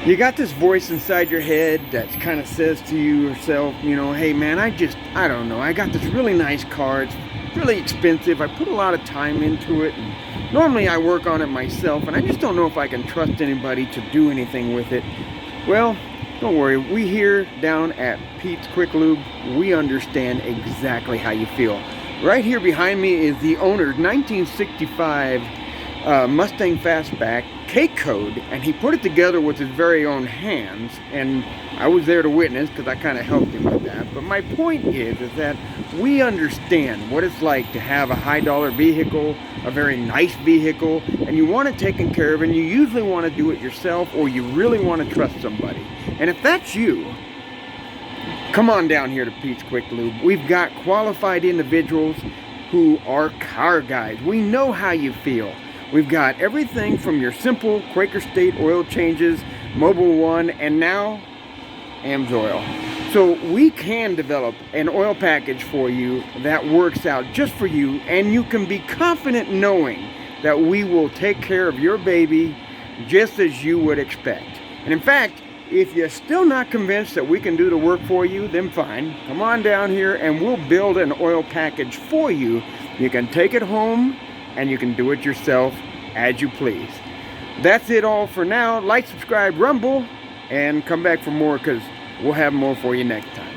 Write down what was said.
You got this voice inside your head that kind of says to you yourself, you know, hey man, I don't know, I got this really nice car, it's really expensive, I put a lot of time into it, and normally I work on it myself, and I just don't know if I can trust anybody to do anything with it. Well, don't worry, we here down at Pete's Quick Lube, we understand exactly how you feel. Right here behind me is the owner's 1965 Mustang Fastback K-Code, and he put it together with his very own hands, and I was there to witness because I kind of helped him with that. But my point is that we understand what it's like to have a high-dollar vehicle, a very nice vehicle, and you want it taken care of, and you usually want to do it yourself, or you really want to trust somebody. And if that's you, come on down here to Pete's Quick Lube. We've got qualified individuals who are car guys. We know how you feel. We've got everything from your simple Quaker State oil changes, Mobil 1, and now AMSOIL. So we can develop an oil package for you that works out just for you, and you can be confident knowing that we will take care of your baby just as you would expect. And in fact, if you're still not convinced that we can do the work for you, then fine. Come on down here and we'll build an oil package for you. You can take it home and you can do it yourself as you please. That's it all for now. Like, subscribe, rumble, and come back for more, because we'll have more for you next time.